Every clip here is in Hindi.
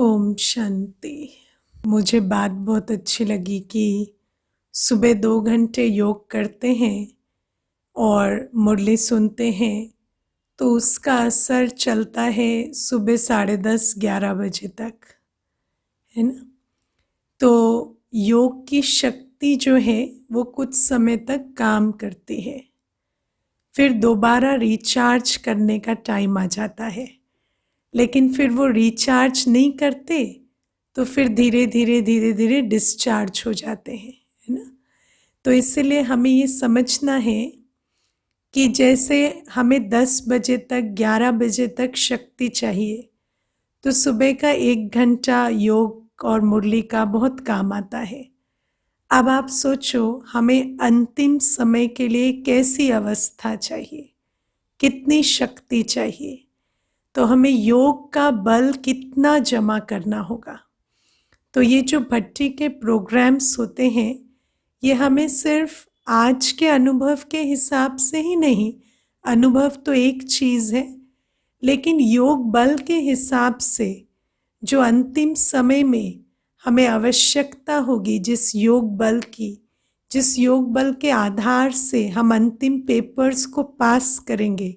ओम शांति। मुझे बात बहुत अच्छी लगी कि सुबह 2 घंटे योग करते हैं और मुरली सुनते हैं तो उसका असर चलता है सुबह 10:30-11 बजे तक, है ना। तो योग की शक्ति जो है वो कुछ समय तक काम करती है, फिर दोबारा रिचार्ज करने का टाइम आ जाता है, लेकिन फिर वो रिचार्ज नहीं करते तो फिर धीरे धीरे धीरे धीरे डिस्चार्ज हो जाते हैं, है ना। तो इसलिए हमें ये समझना है कि जैसे हमें 10 बजे तक 11 बजे तक शक्ति चाहिए, तो सुबह का 1 घंटा योग और मुरली का बहुत काम आता है। अब आप सोचो हमें अंतिम समय के लिए कैसी अवस्था चाहिए, कितनी शक्ति चाहिए, तो हमें योग का बल कितना जमा करना होगा। तो ये जो भट्टी के प्रोग्राम्स होते हैं ये हमें सिर्फ आज के अनुभव के हिसाब से ही नहीं, अनुभव तो एक चीज़ है, लेकिन योग बल के हिसाब से जो अंतिम समय में हमें आवश्यकता होगी, जिस योग बल की, जिस योग बल के आधार से हम अंतिम पेपर्स को पास करेंगे,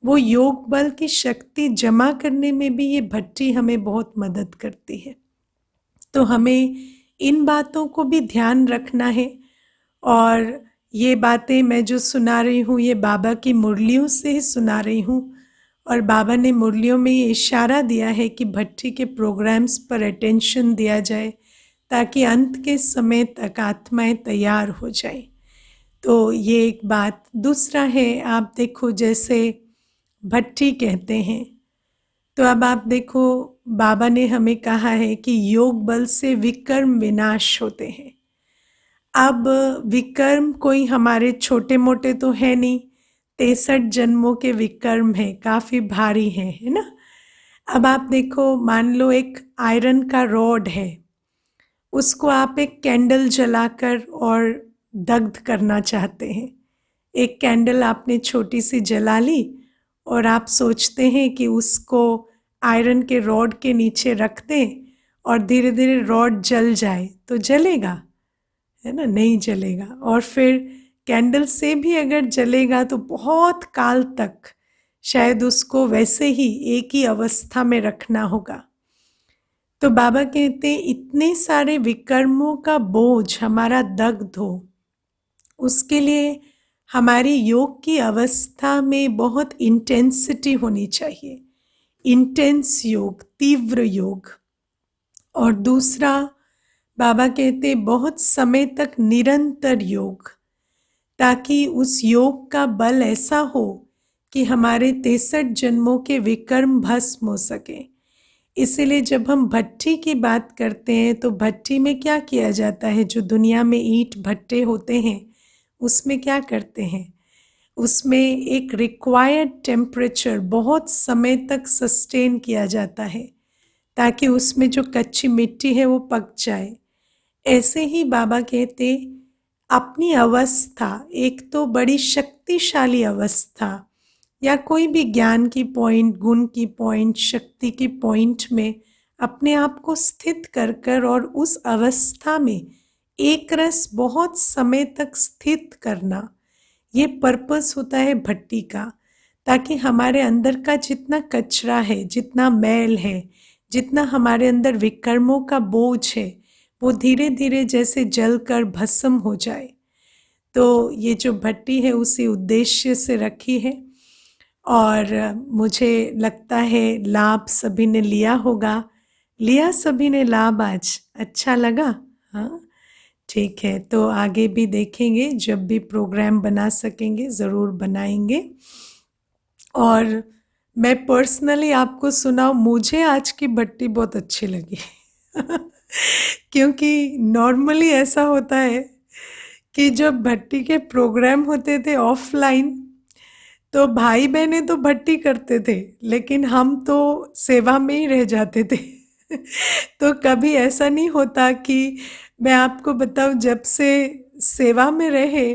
वो योग बल की शक्ति जमा करने में भी ये भट्टी हमें बहुत मदद करती है। तो हमें इन बातों को भी ध्यान रखना है। और ये बातें मैं जो सुना रही हूँ ये बाबा की मुरलियों से ही सुना रही हूँ, और बाबा ने मुरलियों में ये इशारा दिया है कि भट्टी के प्रोग्राम्स पर अटेंशन दिया जाए ताकि अंत के समय तक आत्माएं तैयार हो जाए। तो ये एक बात। दूसरा है, आप देखो जैसे भट्टी कहते हैं, तो अब आप देखो बाबा ने हमें कहा है कि योग बल से विकर्म विनाश होते हैं। अब विकर्म कोई हमारे छोटे मोटे तो है नहीं, 63 जन्मों के विकर्म है, काफ़ी भारी है ना। अब आप देखो, मान लो एक आयरन का रॉड है, उसको आप एक कैंडल जलाकर और दग्ध करना चाहते हैं। एक कैंडल आपने छोटी सी जला ली और आप सोचते हैं कि उसको आयरन के रॉड के नीचे रख दें और धीरे धीरे रॉड जल जाए, तो जलेगा, है ना, नहीं जलेगा। और फिर कैंडल से भी अगर जलेगा तो बहुत काल तक शायद उसको वैसे ही एक ही अवस्था में रखना होगा। तो बाबा कहते हैं इतने सारे विकर्मों का बोझ हमारा दग्ध हो, उसके लिए हमारी योग की अवस्था में बहुत इंटेंसिटी होनी चाहिए, इंटेंस योग, तीव्र योग। और दूसरा बाबा कहते बहुत समय तक निरंतर योग, ताकि उस योग का बल ऐसा हो कि हमारे 63 जन्मों के विकर्म भस्म हो सके। इसीलिए जब हम भट्टी की बात करते हैं तो भट्टी में क्या किया जाता है, जो दुनिया में ईंट भट्टे होते हैं उसमें क्या करते हैं, उसमें एक रिक्वायर्ड टेम्परेचर बहुत समय तक सस्टेन किया जाता है ताकि उसमें जो कच्ची मिट्टी है वो पक जाए। ऐसे ही बाबा कहते अपनी अवस्था, एक तो बड़ी शक्तिशाली अवस्था या कोई भी ज्ञान की पॉइंट, गुण की पॉइंट, शक्ति की पॉइंट में अपने आप को स्थित कर कर और उस अवस्था में एक रस बहुत समय तक स्थित करना, ये पर्पस होता है भट्टी का। ताकि हमारे अंदर का जितना कचरा है, जितना मैल है, जितना हमारे अंदर विकर्मों का बोझ है, वो धीरे धीरे जैसे जल कर भस्म हो जाए। तो ये जो भट्टी है उसी उद्देश्य से रखी है। और मुझे लगता है लाभ सभी ने लिया होगा, लिया सभी ने लाभ आज, अच्छा लगा। हाँ ठीक है, तो आगे भी देखेंगे, जब भी प्रोग्राम बना सकेंगे ज़रूर बनाएंगे। और मैं पर्सनली आपको सुनाऊं, मुझे आज की भट्टी बहुत अच्छी लगी क्योंकि नॉर्मली ऐसा होता है कि जब भट्टी के प्रोग्राम होते थे ऑफलाइन तो भाई बहनें तो भट्टी करते थे, लेकिन हम तो सेवा में ही रह जाते थे तो कभी ऐसा नहीं होता कि, मैं आपको बताऊं, जब से सेवा में रहे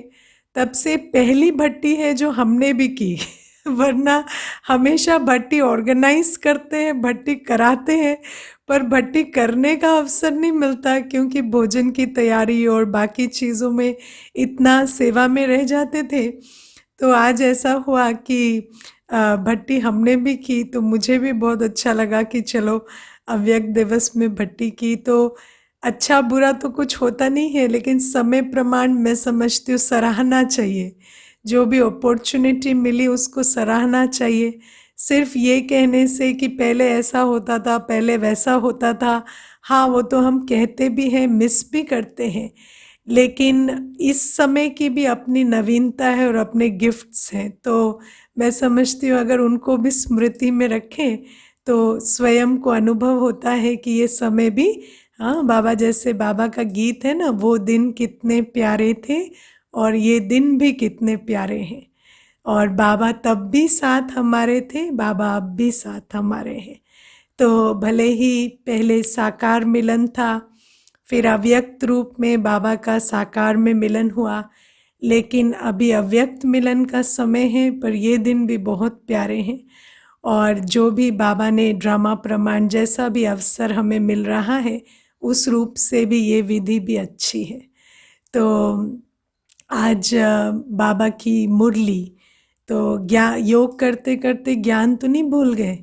तब से पहली भट्टी है जो हमने भी की वरना हमेशा भट्टी ऑर्गेनाइज करते हैं, भट्टी कराते हैं, पर भट्टी करने का अवसर नहीं मिलता क्योंकि भोजन की तैयारी और बाकी चीज़ों में इतना सेवा में रह जाते थे। तो आज ऐसा हुआ कि भट्टी हमने भी की, तो मुझे भी बहुत अच्छा लगा कि चलो अव्यक्त दिवस में भट्टी की। तो अच्छा बुरा तो कुछ होता नहीं है, लेकिन समय प्रमाण मैं समझती हूँ सराहना चाहिए। जो भी अपॉर्चुनिटी मिली उसको सराहना चाहिए। सिर्फ ये कहने से कि पहले ऐसा होता था, पहले वैसा होता था, हाँ वो तो हम कहते भी हैं, मिस भी करते हैं, लेकिन इस समय की भी अपनी नवीनता है और अपने गिफ्ट्स हैं। तो मैं समझती हूँ अगर उनको भी स्मृति में रखें तो स्वयं को अनुभव होता है कि ये समय भी, हाँ बाबा जैसे बाबा का गीत है ना, वो दिन कितने प्यारे थे और ये दिन भी कितने प्यारे हैं। और बाबा तब भी साथ हमारे थे, बाबा अब भी साथ हमारे हैं। तो भले ही पहले साकार मिलन था, फिर अव्यक्त रूप में बाबा का साकार में मिलन हुआ, लेकिन अभी अव्यक्त मिलन का समय है, पर ये दिन भी बहुत प्यारे हैं। और जो भी बाबा ने ड्रामा प्रमाण जैसा भी अवसर हमें मिल रहा है, उस रूप से भी ये विधि भी अच्छी है। तो आज बाबा की मुरली, तो ज्ञान योग करते करते ज्ञान तो नहीं भूल गए?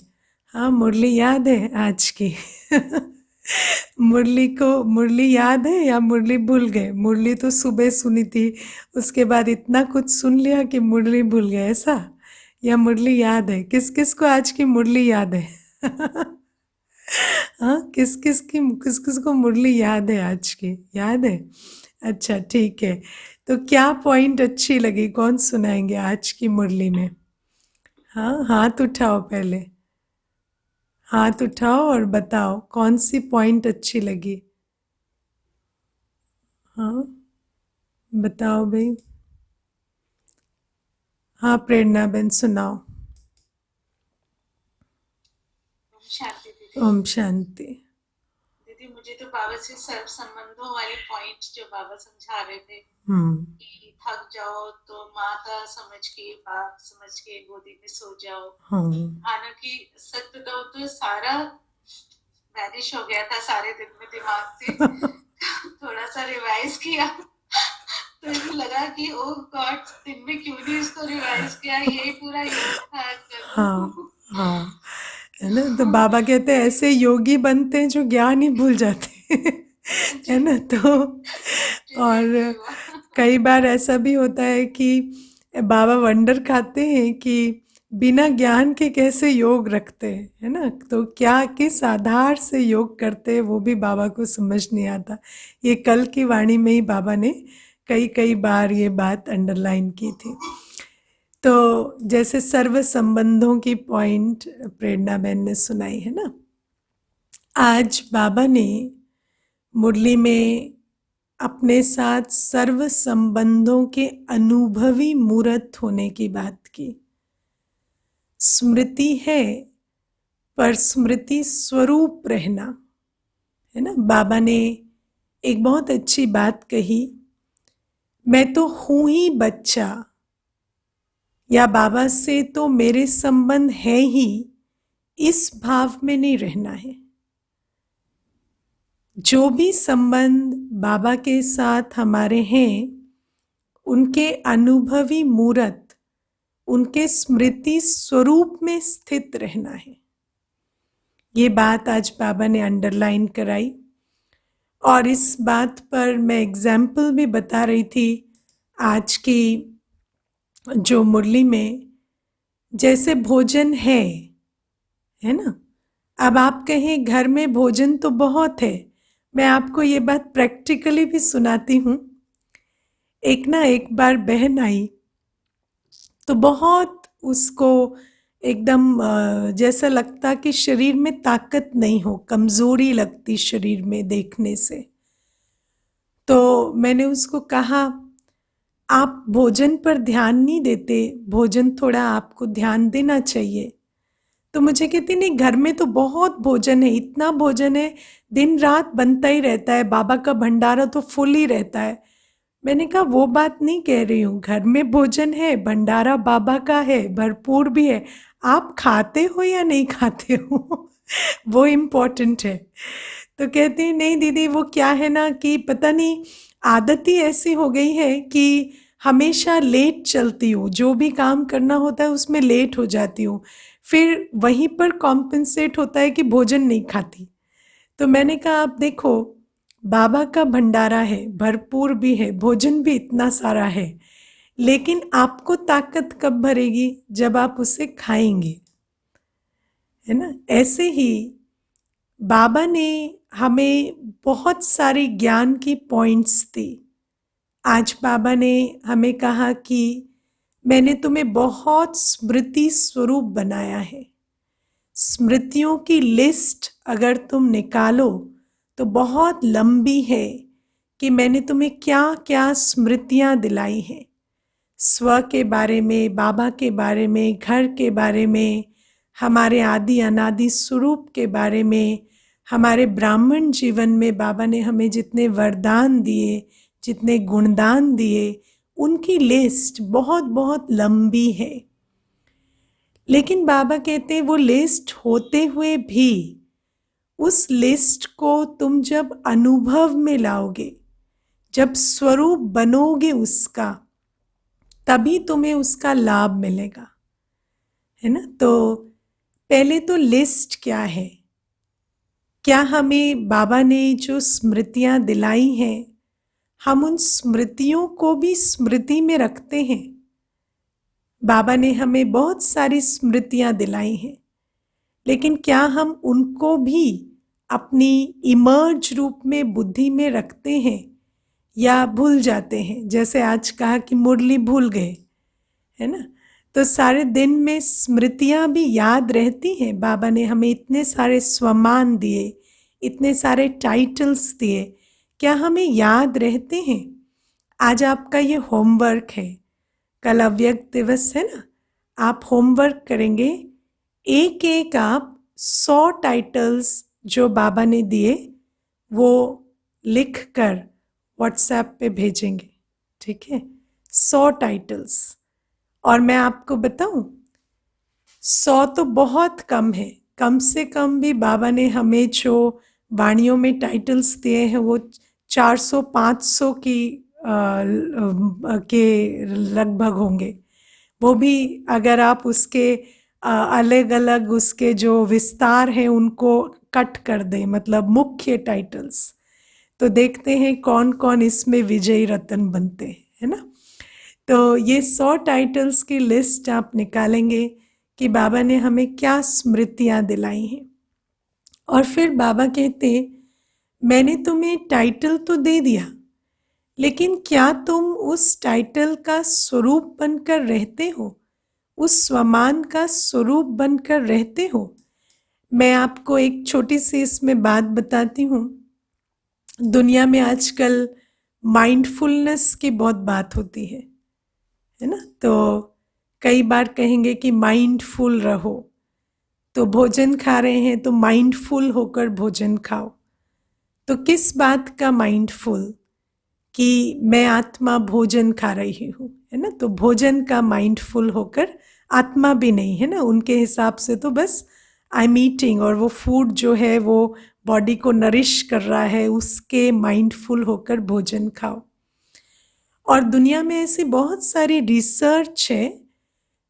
हाँ मुरली याद है आज की? मुरली याद है या मुरली भूल गए? मुरली तो सुबह सुनी थी, उसके बाद इतना कुछ सुन लिया कि मुरली भूल गए, ऐसा? या मुरली याद है? किस किस को आज की मुरली याद है? हाँ किस किस को मुरली याद है आज की? याद है? अच्छा ठीक है। तो क्या पॉइंट अच्छी लगी, कौन सुनाएंगे आज की मुरली में? हाँ हाथ उठाओ पहले, हाथ उठाओ और बताओ कौन सी पॉइंट अच्छी लगी। हाँ बताओ भाई। हाँ प्रेरणा बहन सुनाओ। शांति दीदी। ओम शांति। दीदी मुझे तो बाबा से सर्व संबंधों वाले पॉइंट जो बाबा समझा रहे थे हम्म कि थक जाओ तो माता समझ के, बाप समझ के गोदी में सो जाओ। हाँ हालांकि सच बताओ तो सारा वैनिश हो गया था सारे दिन में दिमाग से। थोड़ा सा रिवाइज किया तो ऐसे लगा कि ओ गॉड, दिन में क्यों नहीं इसको रिवाइज किया, यही पूरा योग था, कर हाँ लूं। हाँ, है ना? तो बाबा कहते हैं वही। ऐसे योगी बनते हैं जो ज्ञान ही भूल जाते हैं। है जी ना? तो जी जी और वही हुआ। कई बार ऐसा भी होता है कि बाबा वंडर खाते हैं कि बिना ज्ञान के कैसे योग रखते हैं, है ना? तो क्या किस आधार से योग करते हैं वो भी बाबा को समझ नहीं आता। ये कल की वाणी में ही बाबा ने कई कई बार ये बात अंडरलाइन की थी। तो जैसे सर्व संबंधों की पॉइंट प्रेरणा बहन ने सुनाई है ना, आज बाबा ने मुरली में अपने साथ सर्व संबंधों के अनुभवी मूर्त होने की बात की। स्मृति है, पर स्मृति स्वरूप रहना, है ना? बाबा ने एक बहुत अच्छी बात कही, मैं तो हूं ही बच्चा, या बाबा से तो मेरे संबंध है ही, इस भाव में नहीं रहना है। जो भी संबंध बाबा के साथ हमारे हैं, उनके अनुभवी मूर्त, उनके स्मृति स्वरूप में स्थित रहना है। ये बात आज बाबा ने अंडरलाइन कराई। और इस बात पर मैं एग्जाम्पल भी बता रही थी आज की जो मुरली में, जैसे भोजन है ना? अब आप कहें घर में भोजन तो बहुत है, मैं आपको ये बात प्रैक्टिकली भी सुनाती हूँ। एक बार बहन आई तो बहुत उसको एकदम जैसा लगता कि शरीर में ताकत नहीं हो, कमजोरी लगती शरीर में देखने से। तो मैंने उसको कहा आप भोजन पर ध्यान नहीं देते, भोजन थोड़ा आपको ध्यान देना चाहिए। तो मुझे कहती नहीं, घर में तो बहुत भोजन है, इतना भोजन है, दिन रात बनता ही रहता है, बाबा का भंडारा तो फुल ही रहता है। मैंने कहा वो बात नहीं कह रही हूँ, घर में भोजन है, भंडारा बाबा का है, भरपूर भी है, आप खाते हो या नहीं खाते हो? वो इम्पोर्टेंट है। तो कहती है नहीं दीदी, वो क्या है ना कि पता नहीं आदत ही ऐसी हो गई है कि हमेशा लेट चलती हूँ, जो भी काम करना होता है उसमें लेट हो जाती हूँ, फिर वहीं पर कॉम्पेंसेट होता है कि भोजन नहीं खाती। तो मैंने कहा आप देखो, बाबा का भंडारा है, भरपूर भी है, भोजन भी इतना सारा है, लेकिन आपको ताकत कब भरेगी, जब आप उसे खाएंगे, है ना। ऐसे ही बाबा ने हमें बहुत सारी ज्ञान की पॉइंट्स दी। आज बाबा ने हमें कहा कि मैंने तुम्हें बहुत स्मृति स्वरूप बनाया है। स्मृतियों की लिस्ट अगर तुम निकालो तो बहुत लंबी है कि मैंने तुम्हें क्या क्या स्मृतियां दिलाई हैं। स्व के बारे में, बाबा के बारे में, घर के बारे में, हमारे आदि अनादि स्वरूप के बारे में, हमारे ब्राह्मण जीवन में बाबा ने हमें जितने वरदान दिए, जितने गुणदान दिए, उनकी लिस्ट बहुत बहुत लंबी है। लेकिन बाबा कहते हैं वो लिस्ट होते हुए भी उस लिस्ट को तुम जब अनुभव में लाओगे, जब स्वरूप बनोगे उसका, तभी तुम्हें उसका लाभ मिलेगा, है ना। तो पहले तो लिस्ट क्या है, क्या हमें बाबा ने जो स्मृतियां दिलाई हैं, हम उन स्मृतियों को भी स्मृति में रखते हैं। बाबा ने हमें बहुत सारी स्मृतियां दिलाई हैं, लेकिन क्या हम उनको भी अपनी इमर्ज रूप में बुद्धि में रखते हैं या भूल जाते हैं। जैसे आज कहा कि मुरली भूल गए, है ना। तो सारे दिन में स्मृतियां भी याद रहती हैं। बाबा ने हमें इतने सारे स्वमान दिए, इतने सारे टाइटल्स दिए, क्या हमें याद रहते हैं। आज आपका ये होमवर्क है, कल अव्यक्त दिवस है ना, आप होमवर्क करेंगे, एक एक आप 100 टाइटल्स जो बाबा ने दिए वो लिख कर व्हाट्सएप पे भेजेंगे, ठीक है। 100 टाइटल्स। और मैं आपको बताऊं, 100 तो बहुत कम है, कम से कम भी बाबा ने हमें जो वाणियों में टाइटल्स दिए हैं वो 400-500 के लगभग होंगे। वो भी अगर आप उसके अलग अलग उसके जो विस्तार हैं उनको कट कर दें, मतलब मुख्य टाइटल्स, तो देखते हैं कौन कौन इसमें विजयी रत्न बनते हैं, है ना। तो ये 100 टाइटल्स की लिस्ट आप निकालेंगे कि बाबा ने हमें क्या स्मृतियां दिलाई हैं। और फिर बाबा कहते हैं मैंने तुम्हें टाइटल तो दे दिया, लेकिन क्या तुम उस टाइटल का स्वरूप बनकर रहते हो, उस स्वमान का स्वरूप बनकर रहते हो। मैं आपको एक छोटी सी इसमें बात बताती हूँ। दुनिया में आजकल माइंडफुलनेस की बहुत बात होती है ना। तो कई बार कहेंगे कि माइंडफुल रहो, तो भोजन खा रहे हैं तो माइंडफुल होकर भोजन खाओ। तो किस बात का माइंडफुल, कि मैं आत्मा भोजन खा रही हूँ, है ना। तो भोजन का माइंडफुल होकर आत्मा भी नहीं, है ना, उनके हिसाब से तो बस आई एम ईटिंग, और वो फूड जो है वो बॉडी को नरिश कर रहा है, उसके माइंडफुल होकर भोजन खाओ। और दुनिया में ऐसी बहुत सारी रिसर्च है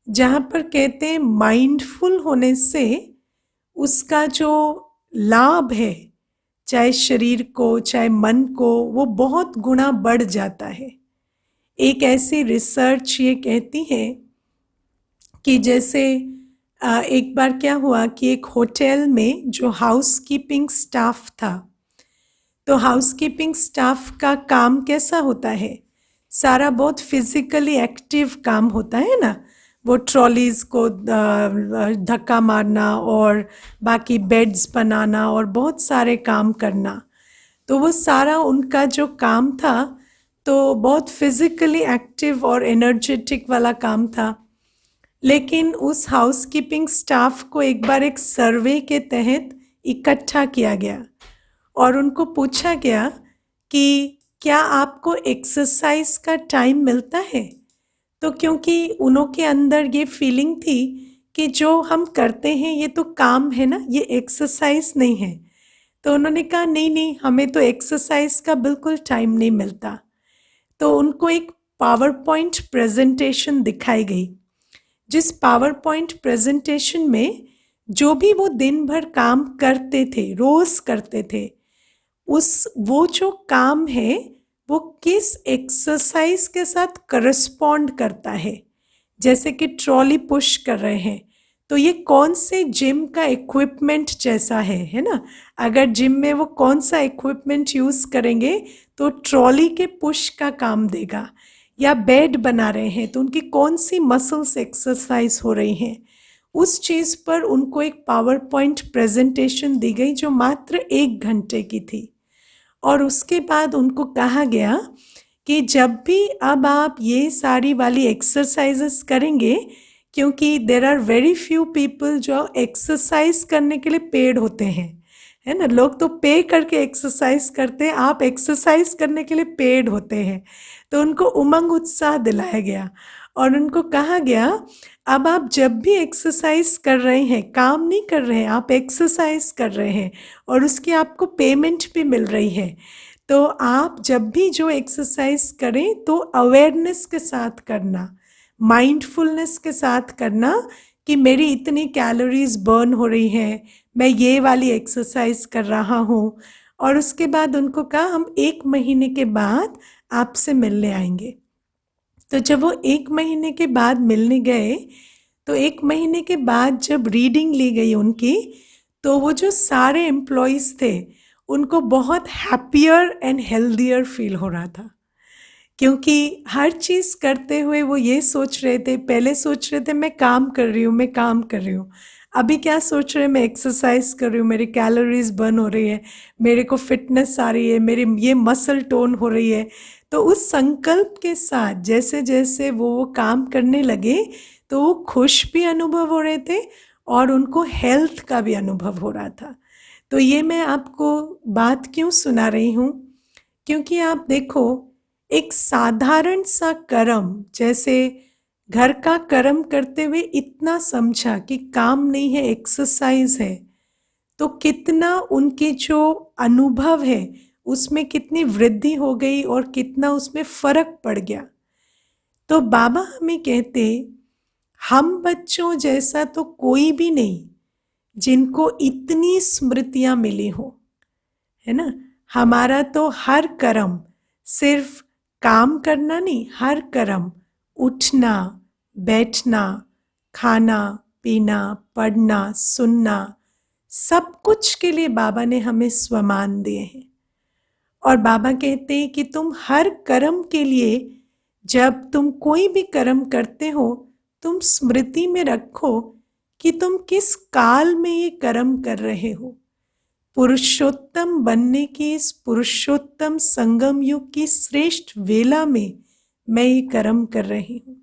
जहाँ पर कहते हैं माइंडफुल होने से उसका जो लाभ है, चाहे शरीर को चाहे मन को, वो बहुत गुना बढ़ जाता है। एक ऐसी रिसर्च ये कहती है कि जैसे एक बार क्या हुआ कि एक होटल में जो हाउसकीपिंग स्टाफ था, तो हाउसकीपिंग स्टाफ का काम कैसा होता है, सारा बहुत फिजिकली एक्टिव काम होता है ना। वो ट्रॉलीज को धक्का मारना और बाकी बेड्स बनाना और बहुत सारे काम करना, तो वो सारा उनका जो काम था तो बहुत फिजिकली एक्टिव और एनर्जेटिक वाला काम था। लेकिन उस हाउसकीपिंग स्टाफ को एक बार एक सर्वे के तहत इकट्ठा किया गया और उनको पूछा गया कि क्या आपको एक्सरसाइज का टाइम मिलता है। तो क्योंकि उन्हों के अंदर ये फीलिंग थी कि जो हम करते हैं ये तो काम है ना, ये एक्सरसाइज नहीं है। तो उन्होंने कहा नहीं नहीं, हमें तो एक्सरसाइज का बिल्कुल टाइम नहीं मिलता। तो उनको एक पावर पॉइंट प्रेजेंटेशन दिखाई गई, जिस पावर पॉइंट प्रेजेंटेशन में जो भी वो दिन भर काम करते थे, रोज करते थे, उस वो जो काम है वो किस एक्सरसाइज के साथ करस्पॉन्ड करता है। जैसे कि ट्रॉली पुश कर रहे हैं तो ये कौन से जिम का इक्विपमेंट जैसा है ना। अगर जिम में वो कौन सा इक्विपमेंट यूज करेंगे तो ट्रॉली के पुश का काम देगा। या बेड बना रहे हैं तो उनकी कौन सी मसल्स एक्सरसाइज हो रही हैं, उस चीज पर उनको एक पावर पॉइंट प्रेजेंटेशन दी गई जो मात्र 1 घंटे की थी। और उसके बाद उनको कहा गया कि जब भी अब आप ये सारी वाली एक्सरसाइजेस करेंगे, क्योंकि there are very few people जो एक्सरसाइज करने के लिए पेड होते हैं, है ना। लोग तो पे करके एक्सरसाइज करते हैं, आप एक्सरसाइज करने के लिए पेड होते हैं। तो उनको उमंग उत्साह दिलाया गया और उनको कहा गया अब आप जब भी एक्सरसाइज कर रहे हैं, काम नहीं कर रहे हैं, आप एक्सरसाइज कर रहे हैं और उसकी आपको पेमेंट भी मिल रही है, तो आप जब भी जो एक्सरसाइज करें तो अवेयरनेस के साथ करना, माइंडफुलनेस के साथ करना कि मेरी इतनी कैलोरीज बर्न हो रही हैं, मैं ये वाली एक्सरसाइज कर रहा हूँ। और उसके बाद उनको कहा हम 1 महीने के बाद आपसे मिलने आएंगे। तो जब वो 1 महीने के बाद मिलने गए तो 1 महीने के बाद जब रीडिंग ली गई उनकी, तो वो जो सारे एम्प्लॉयज़ थे उनको बहुत हैप्पियर एंड हेल्दियर फील हो रहा था, क्योंकि हर चीज़ करते हुए वो ये सोच रहे थे, पहले सोच रहे थे मैं काम कर रही हूँ, मैं काम कर रही हूँ, अभी क्या सोच रहे हैं मैं एक्सरसाइज कर रही हूँ, मेरी कैलोरीज बर्न हो रही है, मेरे को फिटनेस आ रही है, मेरी ये मसल टोन हो रही है। तो उस संकल्प के साथ जैसे जैसे वो काम करने लगे तो वो खुश भी अनुभव हो रहे थे और उनको हेल्थ का भी अनुभव हो रहा था। तो ये मैं आपको बात क्यों सुना रही हूँ, क्योंकि आप देखो एक साधारण सा कर्म, जैसे घर का कर्म करते हुए इतना समझा कि काम नहीं है एक्सरसाइज है, तो कितना उनके जो अनुभव है उसमें कितनी वृद्धि हो गई और कितना उसमें फर्क पड़ गया। तो बाबा हमें कहते हम बच्चों जैसा तो कोई भी नहीं जिनको इतनी स्मृतियां मिली हो, है ना। हमारा तो हर कर्म सिर्फ काम करना नहीं, हर कर्म उठना, बैठना, खाना पीना, पढ़ना, सुनना, सब कुछ के लिए बाबा ने हमें स्वमान दिए हैं। और बाबा कहते हैं कि तुम हर कर्म के लिए, जब तुम कोई भी कर्म करते हो, तुम स्मृति में रखो कि तुम किस काल में ये कर्म कर रहे हो। पुरुषोत्तम बनने की इस पुरुषोत्तम संगम युग की श्रेष्ठ वेला में मैं ये कर्म कर रही हूँ,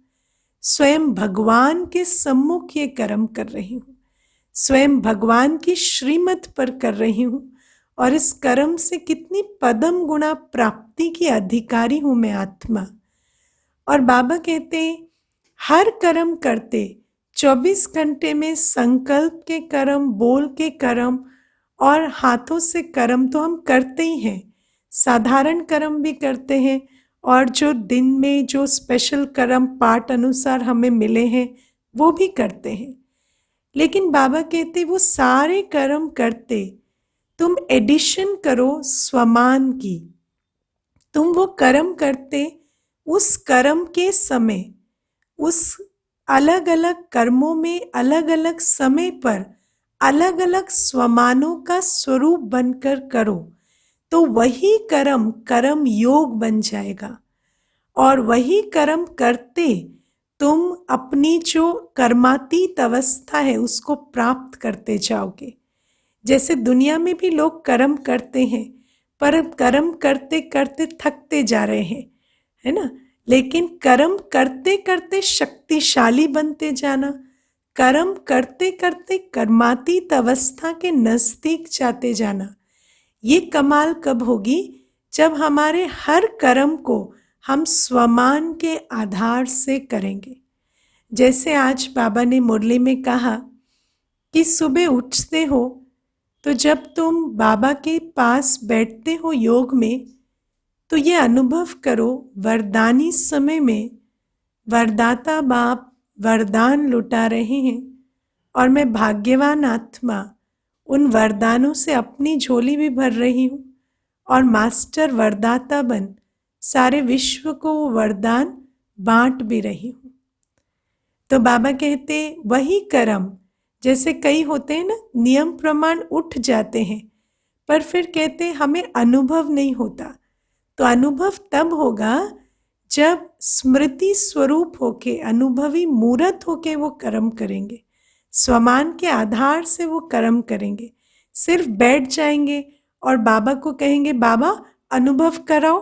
स्वयं भगवान के सम्मुख ये कर्म कर रही हूँ, स्वयं भगवान की श्रीमत पर कर रही हूँ और इस कर्म से कितनी पदम गुणा प्राप्ति की अधिकारी हूँ मैं आत्मा। और बाबा कहते हर कर्म करते 24 घंटे में संकल्प के कर्म, बोल के कर्म और हाथों से कर्म तो हम करते ही हैं, साधारण कर्म भी करते हैं और जो दिन में जो स्पेशल कर्म पाठ अनुसार हमें मिले हैं वो भी करते हैं। लेकिन बाबा कहते वो सारे कर्म करते तुम एडिशन करो स्वमान की, तुम वो कर्म करते उस कर्म के समय, उस अलग अलग कर्मों में अलग अलग समय पर अलग अलग स्वमानों का स्वरूप बनकर करो, तो वही कर्म कर्म योग बन जाएगा और वही कर्म करते तुम अपनी जो कर्मातीत अवस्था है उसको प्राप्त करते जाओगे। जैसे दुनिया में भी लोग कर्म करते हैं पर कर्म करते करते थकते जा रहे हैं, है ना। लेकिन कर्म करते करते शक्तिशाली बनते जाना, कर्म करते करते कर्मातीत अवस्था के नजदीक जाते जाना, ये कमाल कब होगी जब हमारे हर कर्म को हम स्वमान के आधार से करेंगे। जैसे आज बाबा ने मुरली में कहा कि सुबह उठते हो तो जब तुम बाबा के पास बैठते हो योग में, तो ये अनुभव करो वरदानी समय में वरदाता बाप वरदान लुटा रहे हैं और मैं भाग्यवान आत्मा उन वरदानों से अपनी झोली भी भर रही हूँ और मास्टर वरदाता बन सारे विश्व को वो वरदान बांट भी रही हूँ। तो बाबा कहते वही कर्म, जैसे कई होते हैं ना, नियम प्रमाण उठ जाते हैं पर फिर कहते हमें अनुभव नहीं होता। तो अनुभव तब होगा जब स्मृति स्वरूप होके, अनुभवी मूर्त होके वो कर्म करेंगे, स्वमान के आधार से वो कर्म करेंगे। सिर्फ बैठ जाएंगे और बाबा को कहेंगे बाबा अनुभव कराओ,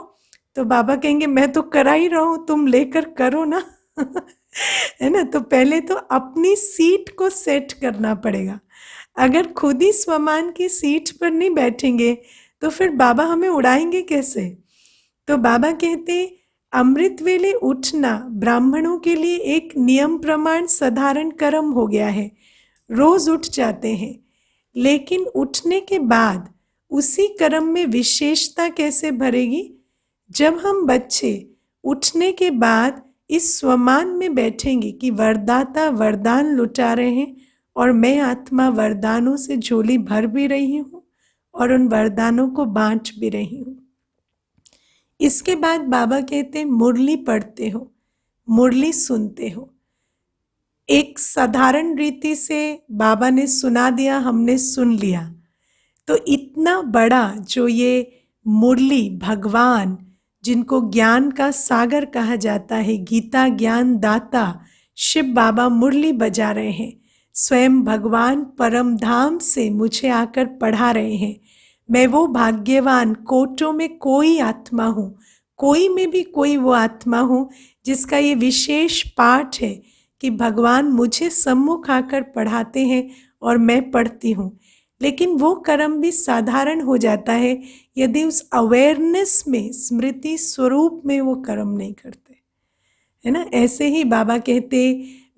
तो बाबा कहेंगे मैं तो करा ही रहा हूँ, तुम लेकर करो ना। है ना। तो पहले तो अपनी सीट को सेट करना पड़ेगा। अगर खुद ही स्वमान की सीट पर नहीं बैठेंगे तो फिर बाबा हमें उड़ाएंगे कैसे। तो बाबा कहते अमृत वेले उठना ब्राह्मणों के लिए एक नियम प्रमाण साधारण कर्म हो गया है, रोज उठ जाते हैं। लेकिन उठने के बाद उसी कर्म में विशेषता कैसे भरेगी। जब हम बच्चे उठने के बाद इस स्वमान में बैठेंगे कि वरदाता वरदान लुटा रहे हैं और मैं आत्मा वरदानों से झोली भर भी रही हूँ और उन वरदानों को बांट भी रही हूँ। इसके बाद बाबा कहते मुरली पढ़ते हो, मुरली सुनते हो। एक साधारण रीति से बाबा ने सुना दिया, हमने सुन लिया। तो इतना बड़ा जो ये मुरली, भगवान जिनको ज्ञान का सागर कहा जाता है, गीता ज्ञान दाता शिव बाबा मुरली बजा रहे हैं। स्वयं भगवान परम धाम से मुझे आकर पढ़ा रहे हैं। मैं वो भाग्यवान कोटों में कोई आत्मा हूँ, कोई में भी कोई वो आत्मा हूँ जिसका ये विशेष पाठ है कि भगवान मुझे सम्मुख आकर पढ़ाते हैं और मैं पढ़ती हूँ। लेकिन वो कर्म भी साधारण हो जाता है यदि उस अवेयरनेस में, स्मृति स्वरूप में वो कर्म नहीं करते, है ना। ऐसे ही बाबा कहते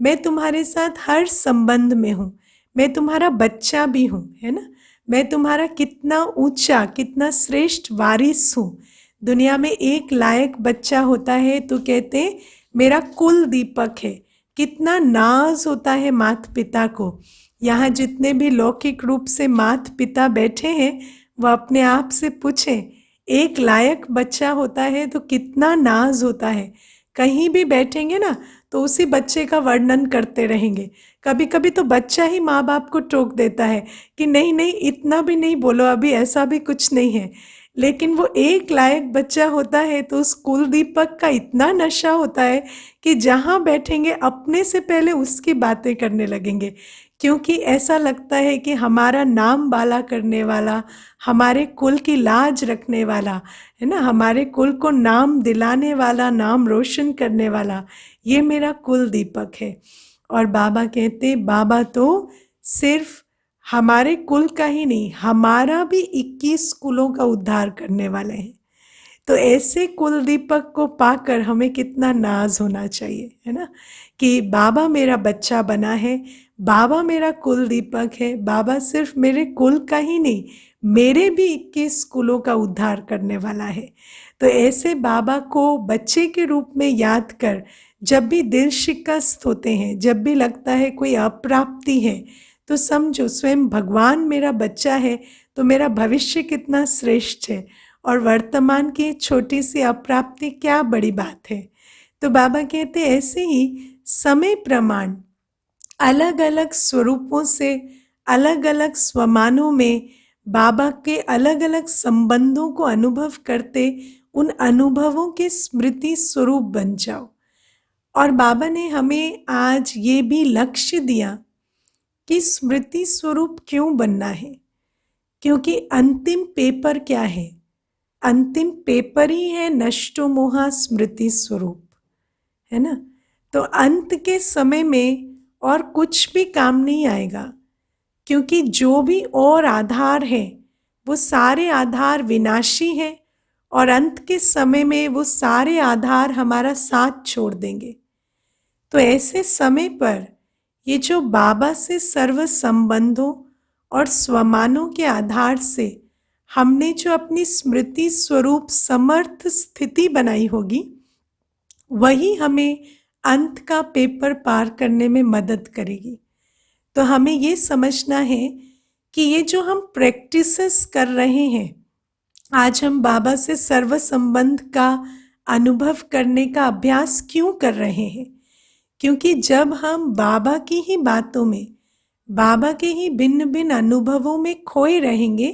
मैं तुम्हारे साथ हर संबंध में हूँ, मैं तुम्हारा बच्चा भी हूँ, है ना। मैं तुम्हारा कितना ऊंचा, कितना श्रेष्ठ वारिस हूँ। दुनिया में एक लायक बच्चा होता है तो कहते मेरा कुल दीपक है। कितना नाज होता है माता पिता को। यहाँ जितने भी लौकिक रूप से माता पिता बैठे हैं वह अपने आप से पूछें, एक लायक बच्चा होता है तो कितना नाज होता है। कहीं भी बैठेंगे ना तो उसी बच्चे का वर्णन करते रहेंगे। कभी कभी तो बच्चा ही माँ बाप को टोक देता है कि नहीं नहीं इतना भी नहीं बोलो, अभी ऐसा भी कुछ नहीं है। लेकिन वो एक लायक बच्चा होता है तो उस कुल दीपक का इतना नशा होता है कि जहाँ बैठेंगे अपने से पहले उसकी बातें करने लगेंगे, क्योंकि ऐसा लगता है कि हमारा नाम बाला करने वाला, हमारे कुल की लाज रखने वाला, है ना, हमारे कुल को नाम दिलाने वाला, नाम रोशन करने वाला, ये मेरा कुल दीपक है। और बाबा कहते बाबा तो सिर्फ हमारे कुल का ही नहीं, हमारा भी 21 कुलों का उद्धार करने वाले हैं। तो ऐसे कुल दीपक को पाकर हमें कितना नाज होना चाहिए, है ना, कि बाबा मेरा बच्चा बना है, बाबा मेरा कुल दीपक है। बाबा सिर्फ मेरे कुल का ही नहीं, मेरे भी 21 कुलों का उद्धार करने वाला है। तो ऐसे बाबा को बच्चे के रूप में याद कर, जब भी दिल शिकस्त होते हैं, जब भी लगता है कोई अप्राप्ति है, तो समझो स्वयं भगवान मेरा बच्चा है तो मेरा भविष्य कितना श्रेष्ठ है और वर्तमान की छोटी सी अप्राप्ति क्या बड़ी बात है। तो बाबा कहते ऐसे ही समय प्रमाण अलग अलग स्वरूपों से, अलग अलग स्वमानों में बाबा के अलग अलग संबंधों को अनुभव करते उन अनुभवों के स्मृति स्वरूप बन जाओ। और बाबा ने हमें आज ये भी लक्ष्य दिया कि स्मृति स्वरूप क्यों बनना है, क्योंकि अंतिम पेपर क्या है, अंतिम पेपर ही है नष्टो मोहा स्मृति स्वरूप, है ना। तो अंत के समय में और कुछ भी काम नहीं आएगा, क्योंकि जो भी और आधार है वो सारे आधार विनाशी हैं और अंत के समय में वो सारे आधार हमारा साथ छोड़ देंगे। तो ऐसे समय पर ये जो बाबा से सर्व संबंधों और स्वमानों के आधार से हमने जो अपनी स्मृति स्वरूप समर्थ स्थिति बनाई होगी, वही हमें अंत का पेपर पार करने में मदद करेगी। तो हमें ये समझना है कि ये जो हम प्रैक्टिसेस कर रहे हैं, आज हम बाबा से सर्व संबंध का अनुभव करने का अभ्यास क्यों कर रहे हैं? क्योंकि जब हम बाबा की ही बातों में, बाबा के ही भिन्न भिन्न अनुभवों में खोए रहेंगे,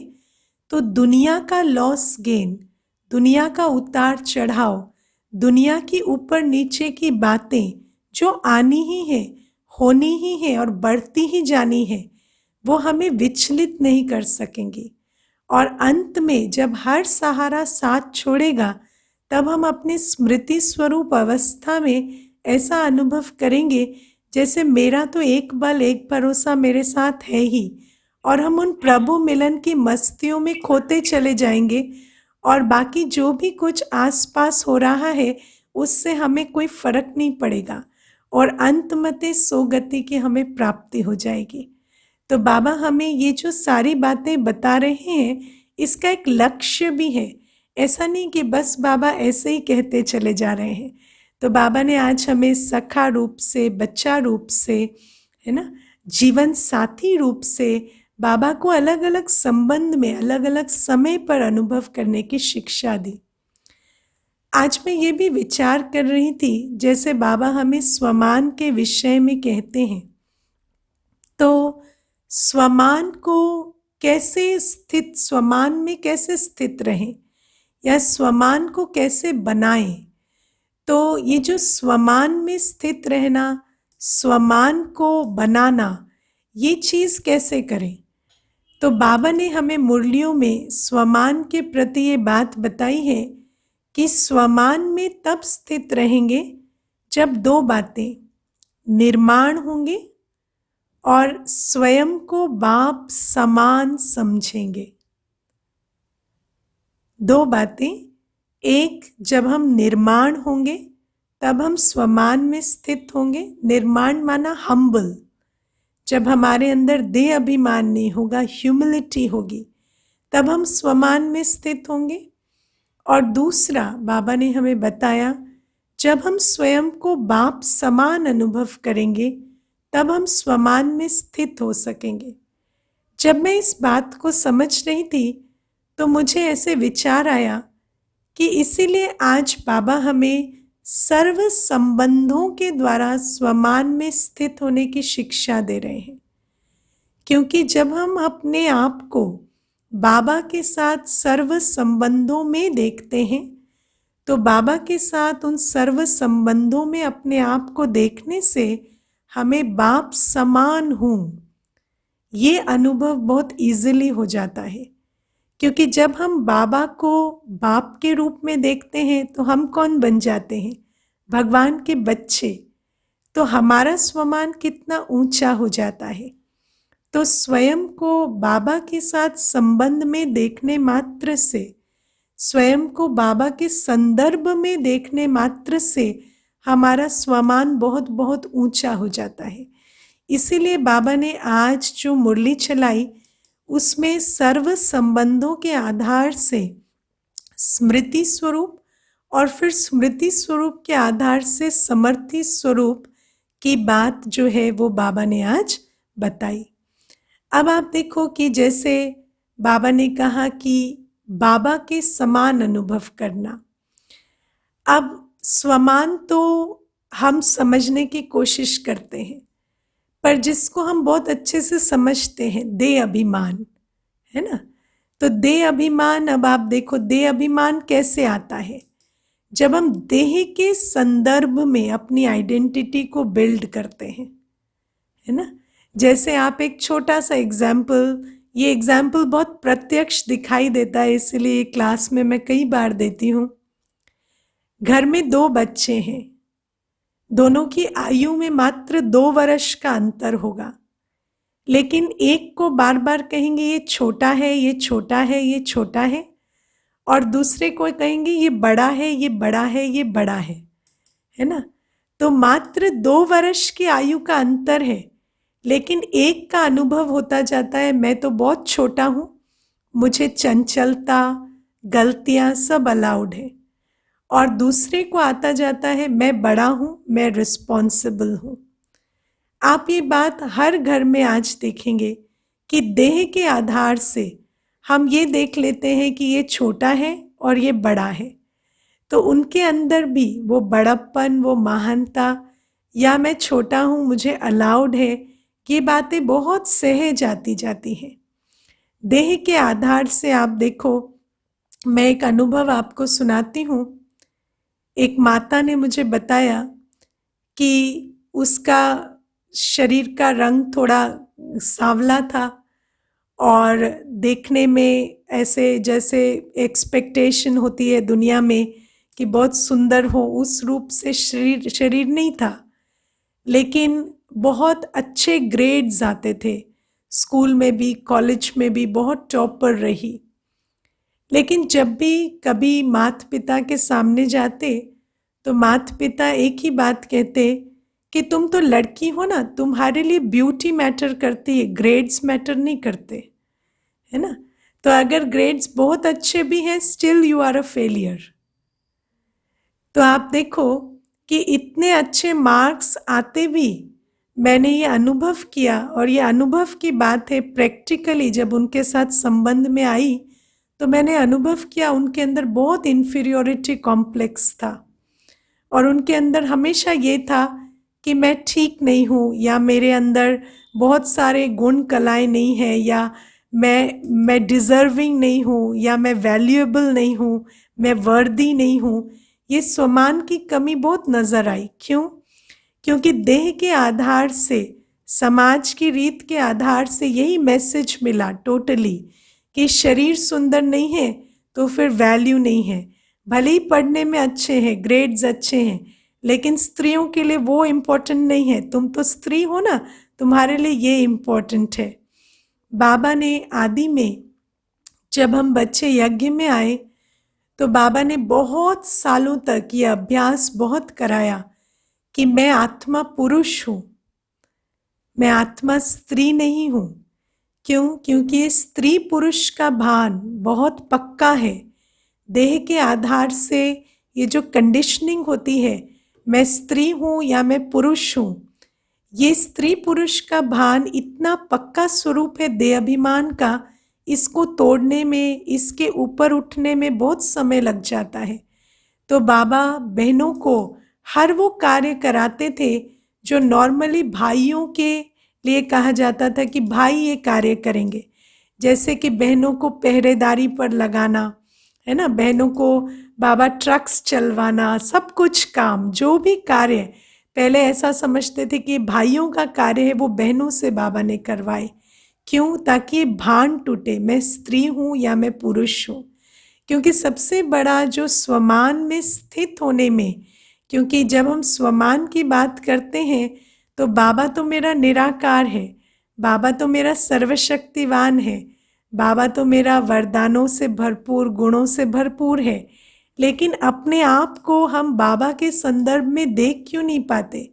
तो दुनिया का लॉस गेन, दुनिया का उतार चढ़ाव, दुनिया की ऊपर नीचे की बातें जो आनी ही है, होनी ही है और बढ़ती ही जानी है, वो हमें विचलित नहीं कर सकेंगी। और अंत में जब हर सहारा साथ छोड़ेगा, तब हम अपनी स्मृति स्वरूप अवस्था में ऐसा अनुभव करेंगे जैसे मेरा तो एक बल एक भरोसा मेरे साथ है ही, और हम उन प्रभु मिलन की मस्तियों में खोते चले जाएंगे और बाकी जो भी कुछ आसपास हो रहा है उससे हमें कोई फर्क नहीं पड़ेगा और अंतमते सोगति की हमें प्राप्ति हो जाएगी। तो बाबा हमें ये जो सारी बातें बता रहे हैं, इसका एक लक्ष्य भी है। ऐसा नहीं कि बस बाबा ऐसे ही कहते चले जा रहे हैं। तो बाबा ने आज हमें सखा रूप से, बच्चा रूप से, है ना, जीवन साथी रूप से बाबा को अलग अलग संबंध में अलग अलग समय पर अनुभव करने की शिक्षा दी। आज मैं ये भी विचार कर रही थी, जैसे बाबा हमें स्वमान के विषय में कहते हैं, तो स्वमान को कैसे स्थित, स्वमान में कैसे स्थित रहें या स्वमान को कैसे बनाएं। तो ये जो स्वमान में स्थित रहना, स्वमान को बनाना, ये चीज़ कैसे करें? तो बाबा ने हमें मुरलियों में स्वमान के प्रति ये बात बताई है कि स्वमान में तब स्थित रहेंगे जब दो बातें निर्माण होंगे और स्वयं को बाप समान समझेंगे। दो बातें, एक जब हम निर्माण होंगे तब हम स्वमान में स्थित होंगे। निर्माण माना हम्बल, जब हमारे अंदर देह अभिमान नहीं होगा, ह्यूमिलिटी होगी, तब हम स्वमान में स्थित होंगे। और दूसरा बाबा ने हमें बताया, जब हम स्वयं को बाप समान अनुभव करेंगे तब हम स्वमान में स्थित हो सकेंगे। जब मैं इस बात को समझ रही थी तो मुझे ऐसे विचार आया कि इसीलिए आज बाबा हमें सर्व संबंधों के द्वारा स्वमान में स्थित होने की शिक्षा दे रहे हैं। क्योंकि जब हम अपने आप को बाबा के साथ सर्व संबंधों में देखते हैं, तो बाबा के साथ उन सर्व संबंधों में अपने आप को देखने से हमें बाप समान हूँ, ये अनुभव बहुत इजीली हो जाता है। क्योंकि जब हम बाबा को बाप के रूप में देखते हैं तो हम कौन बन जाते हैं? भगवान के बच्चे। तो हमारा स्वमान कितना ऊंचा हो जाता है। तो स्वयं को बाबा के साथ संबंध में देखने मात्र से, स्वयं को बाबा के संदर्भ में देखने मात्र से हमारा स्वमान बहुत बहुत ऊंचा हो जाता है। इसीलिए बाबा ने आज जो मुरली चलाई उसमें सर्व संबंधों के आधार से स्मृति स्वरूप और फिर स्मृति स्वरूप के आधार से समर्थी स्वरूप की बात जो है वो बाबा ने आज बताई। अब आप देखो कि जैसे बाबा ने कहा कि बाबा के समान अनुभव करना। अब स्वमान तो हम समझने की कोशिश करते हैं, पर जिसको हम बहुत अच्छे से समझते हैं, देह अभिमान, है ना। तो देह अभिमान, अब आप देखो देह अभिमान कैसे आता है? जब हम देह के संदर्भ में अपनी आइडेंटिटी को बिल्ड करते हैं, है ना। जैसे आप एक छोटा सा एग्जाम्पल, ये एग्जाम्पल बहुत प्रत्यक्ष दिखाई देता है, इसलिए क्लास में मैं कई बार देती हूँ। घर में दो बच्चे हैं, दोनों की आयु में मात्र 2 वर्ष का अंतर होगा, लेकिन एक को बार बार कहेंगे ये छोटा है, ये छोटा है, ये छोटा है, और दूसरे को कहेंगे ये बड़ा है, ये बड़ा है, ये बड़ा है ना। तो मात्र 2 वर्ष की आयु का अंतर है, लेकिन एक का अनुभव होता जाता है मैं तो बहुत छोटा हूँ, मुझे चंचलता, गलतियाँ सब अलाउड है। और दूसरे को आता जाता है मैं बड़ा हूँ, मैं रिस्पॉन्सिबल हूँ। आप ये बात हर घर में आज देखेंगे कि देह के आधार से हम ये देख लेते हैं कि ये छोटा है और ये बड़ा है, तो उनके अंदर भी वो बड़प्पन, वो महानता, या मैं छोटा हूँ मुझे अलाउड है, ये बातें बहुत सहज आती जाती हैं। देह के आधार से आप देखो, मैं एक अनुभव आपको सुनाती हूँ। एक माता ने मुझे बताया कि उसका शरीर का रंग थोड़ा सांवला था और देखने में ऐसे जैसे एक्सपेक्टेशन होती है दुनिया में कि बहुत सुंदर हो, उस रूप से शरीर नहीं था, लेकिन बहुत अच्छे ग्रेड्स आते थे, स्कूल में भी कॉलेज में भी बहुत टॉपर रही। लेकिन जब भी कभी माता पिता के सामने जाते तो माता पिता एक ही बात कहते कि तुम तो लड़की हो ना, तुम्हारे लिए ब्यूटी मैटर करती है, ग्रेड्स मैटर नहीं करते, है ना। तो अगर ग्रेड्स बहुत अच्छे भी हैं, still you are a failure. तो आप देखो कि इतने अच्छे मार्क्स आते भी मैंने ये अनुभव किया, और ये अनुभव की बात है प्रैक्टिकली जब उनके साथ संबंध में आई तो मैंने अनुभव किया उनके अंदर बहुत इन्फीरियोरिटी कॉम्प्लेक्स था, और उनके अंदर हमेशा ये था कि मैं ठीक नहीं हूँ, या मेरे अंदर बहुत सारे गुण कलाएं नहीं हैं, या मैं डिज़र्विंग नहीं हूँ, या मैं वैल्यूएबल नहीं हूँ, मैं वर्दी नहीं हूँ। ये स्वमान की कमी बहुत नज़र आई। क्यों? क्योंकि देह के आधार से, समाज की रीत के आधार से यही मैसेज मिला टोटली कि शरीर सुंदर नहीं है तो फिर वैल्यू नहीं है। भले ही पढ़ने में अच्छे हैं, ग्रेड्स अच्छे हैं, लेकिन स्त्रियों के लिए वो इम्पोर्टेंट नहीं है। तुम तो स्त्री हो ना, तुम्हारे लिए ये इम्पोर्टेंट है। बाबा ने आदि में जब हम बच्चे यज्ञ में आए तो बाबा ने बहुत सालों तक ये अभ्यास बहुत कराया कि मैं आत्मा पुरुष हूँ, मैं आत्मा स्त्री नहीं हूँ। क्यों? क्योंकि स्त्री पुरुष का भान बहुत पक्का है। देह के आधार से ये जो कंडीशनिंग होती है, मैं स्त्री हूँ या मैं पुरुष हूँ, ये स्त्री पुरुष का भान इतना पक्का स्वरूप है देह अभिमान का, इसको तोड़ने में, इसके ऊपर उठने में बहुत समय लग जाता है। तो बाबा बहनों को हर वो कार्य कराते थे जो नॉर्मली भाइयों के लिए कहा जाता था कि भाई ये कार्य करेंगे, जैसे कि बहनों को पहरेदारी पर लगाना, है ना, बहनों को बाबा ट्रक्स चलवाना, सब कुछ काम, जो भी कार्य पहले ऐसा समझते थे कि भाइयों का कार्य है, वो बहनों से बाबा ने करवाए। क्यों? ताकि ये भान टूटे, मैं स्त्री हूँ या मैं पुरुष हूँ। क्योंकि सबसे बड़ा जो स्वमान में स्थित होने में, क्योंकि जब हम स्वमान की बात करते हैं तो बाबा तो मेरा निराकार है, बाबा तो मेरा सर्वशक्तिवान है, बाबा तो मेरा वरदानों से भरपूर, गुणों से भरपूर है, लेकिन अपने आप को हम बाबा के संदर्भ में देख क्यों नहीं पाते?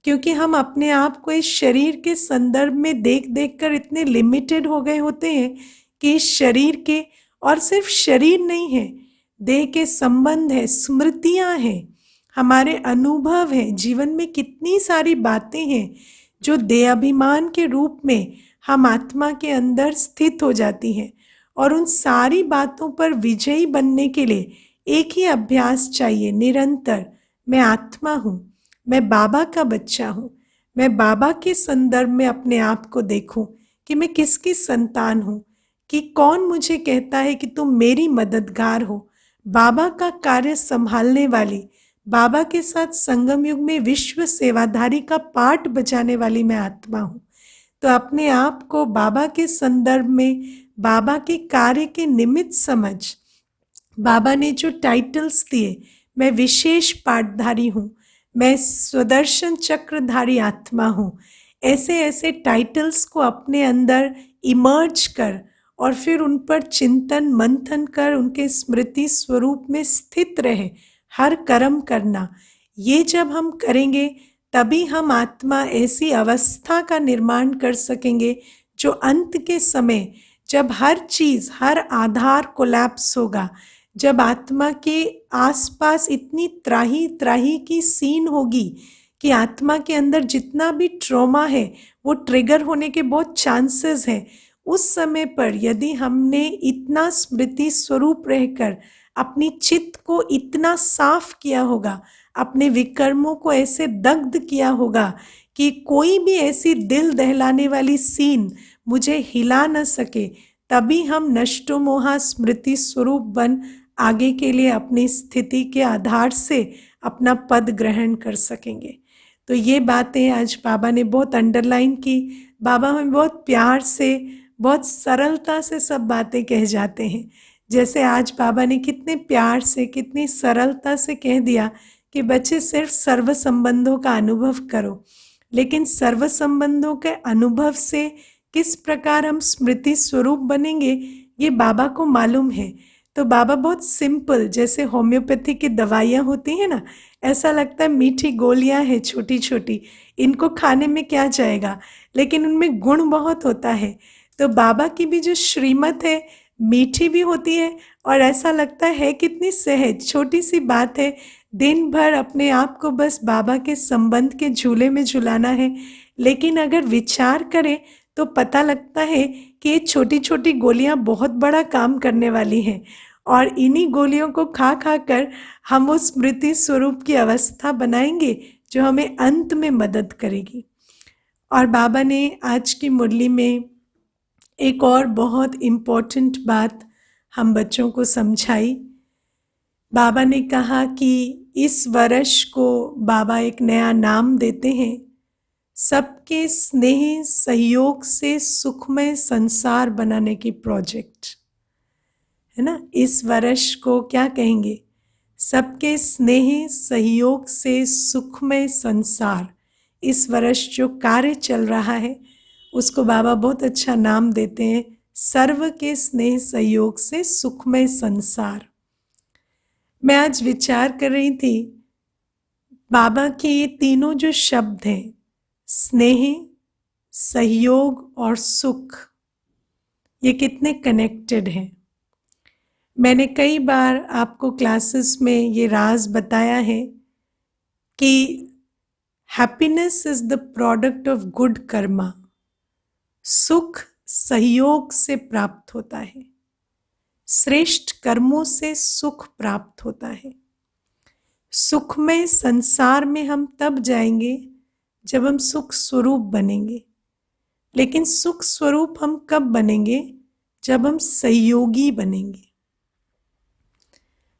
क्योंकि हम अपने आप को इस शरीर के संदर्भ में देख देख कर इतने लिमिटेड हो गए होते हैं कि इस शरीर के, और सिर्फ शरीर नहीं है, देह के संबंध है, स्मृतियां हैं, हमारे अनुभव हैं, जीवन में कितनी सारी बातें हैं जो देहाभिमान के रूप में हम आत्मा के अंदर स्थित हो जाती हैं। और उन सारी बातों पर विजयी बनने के लिए एक ही अभ्यास चाहिए, निरंतर। मैं आत्मा हूँ, मैं बाबा का बच्चा हूँ, मैं बाबा के संदर्भ में अपने आप को देखूं कि मैं किसकी संतान हूँ, कि कौन मुझे कहता है कि तुम मेरी मददगार हो, बाबा का कार्य संभालने वाली, बाबा के साथ संगम युग में विश्व सेवाधारी का पाठ बजाने वाली मैं आत्मा हूँ। तो अपने आप को बाबा के संदर्भ में, बाबा के कार्य के निमित्त समझ, बाबा ने जो टाइटल्स दिए, मैं विशेष पाठधारी हूँ, मैं स्वदर्शन चक्रधारी आत्मा हूँ, ऐसे ऐसे टाइटल्स को अपने अंदर इमर्ज कर और फिर उन पर चिंतन मंथन कर उनके स्मृति स्वरूप में स्थित रहे, हर कर्म करना, ये जब हम करेंगे तभी हम आत्मा ऐसी अवस्था का निर्माण कर सकेंगे जो अंत के समय जब हर चीज, हर आधार कोलैप्स होगा, जब आत्मा के आसपास इतनी त्राही त्राही की सीन होगी कि आत्मा के अंदर जितना भी ट्रॉमा है वो ट्रिगर होने के बहुत चांसेस हैं, उस समय पर यदि हमने इतना स्मृति स्वरूप रहकर अपनी चित्त को इतना साफ किया होगा, अपने विकर्मों को ऐसे दग्ध किया होगा कि कोई भी ऐसी दिल दहलाने वाली सीन मुझे हिला न सके, तभी हम नष्टो मोहा स्मृति स्वरूप बन आगे के लिए अपनी स्थिति के आधार से अपना पद ग्रहण कर सकेंगे। तो ये बातें आज बाबा ने बहुत अंडरलाइन की। बाबा हमें बहुत प्यार से, बहुत सरलता से सब बातें कह जाते हैं। जैसे आज बाबा ने कितने प्यार से, कितनी सरलता से कह दिया कि बच्चे सिर्फ सर्व संबंधों का अनुभव करो, लेकिन सर्व संबंधों के अनुभव से किस प्रकार हम स्मृति स्वरूप बनेंगे ये बाबा को मालूम है। तो बाबा बहुत सिंपल, जैसे होम्योपैथी की दवाइयाँ होती हैं ना, ऐसा लगता है मीठी गोलियां हैं छोटी छोटी, इनको खाने में क्या जाएगा, लेकिन उनमें गुण बहुत होता है। तो बाबा की भी जो श्रीमत है मीठी भी होती है और ऐसा लगता है कितनी सहज छोटी सी बात है, दिन भर अपने आप को बस बाबा के संबंध के झूले में झुलाना है। लेकिन अगर विचार करें तो पता लगता है कि ये छोटी छोटी गोलियां बहुत बड़ा काम करने वाली हैं और इन्हीं गोलियों को खा खा कर हम वो स्मृति स्वरूप की अवस्था बनाएंगे जो हमें अंत में मदद करेगी। और बाबा ने आज की मुरली में एक और बहुत इम्पोर्टेंट बात हम बच्चों को समझाई। बाबा ने कहा कि इस वर्ष को बाबा एक नया नाम देते हैं, सबके स्नेह सहयोग से सुखमय संसार बनाने की प्रोजेक्ट, है ना। इस वर्ष को क्या कहेंगे? सबके स्नेह सहयोग से सुखमय संसार। इस वर्ष जो कार्य चल रहा है उसको बाबा बहुत अच्छा नाम देते हैं, सर्व के स्नेह सहयोग से सुखमय संसार। मैं आज विचार कर रही थी बाबा के ये तीनों जो शब्द हैं, स्नेह, सहयोग और सुख, ये कितने कनेक्टेड हैं। मैंने कई बार आपको क्लासेस में ये राज बताया है कि happiness is the product of good Karma. सुख सहयोग से प्राप्त होता है, श्रेष्ठ कर्मों से सुख प्राप्त होता है। सुखमय संसार में हम तब जाएंगे जब हम सुख स्वरूप बनेंगे, लेकिन सुख स्वरूप हम कब बनेंगे? जब हम सहयोगी बनेंगे।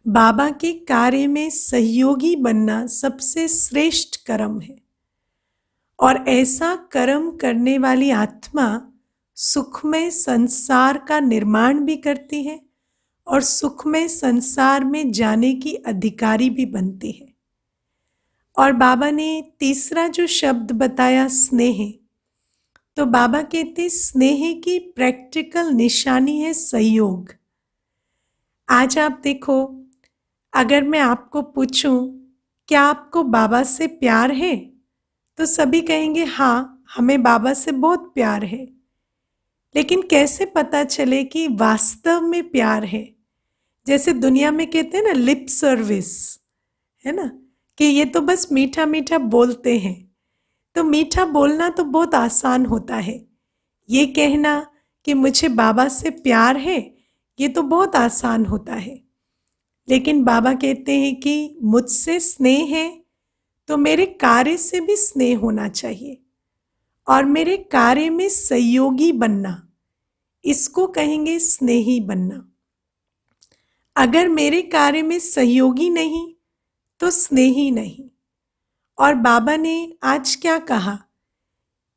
बाबा के कार्य में सहयोगी बनना सबसे श्रेष्ठ कर्म है और ऐसा कर्म करने वाली आत्मा सुखमय संसार का निर्माण भी करती है और सुखमय संसार में जाने की अधिकारी भी बनती है। और बाबा ने तीसरा जो शब्द बताया स्नेह, तो बाबा कहते स्नेह की प्रैक्टिकल निशानी है सहयोग। आज आप देखो, अगर मैं आपको पूछूं क्या आपको बाबा से प्यार है, तो सभी कहेंगे हाँ, हमें बाबा से बहुत प्यार है। लेकिन कैसे पता चले कि वास्तव में प्यार है? जैसे दुनिया में कहते हैं ना लिप सर्विस, है ना, कि ये तो बस मीठा मीठा बोलते हैं। तो मीठा बोलना तो बहुत आसान होता है, ये कहना कि मुझे बाबा से प्यार है ये तो बहुत आसान होता है। लेकिन बाबा कहते हैं कि मुझसे स्नेह है तो मेरे कार्य से भी स्नेह होना चाहिए और मेरे कार्य में सहयोगी बनना, इसको कहेंगे स्नेही बनना। अगर मेरे कार्य में सहयोगी नहीं तो स्नेही नहीं। और बाबा ने आज क्या कहा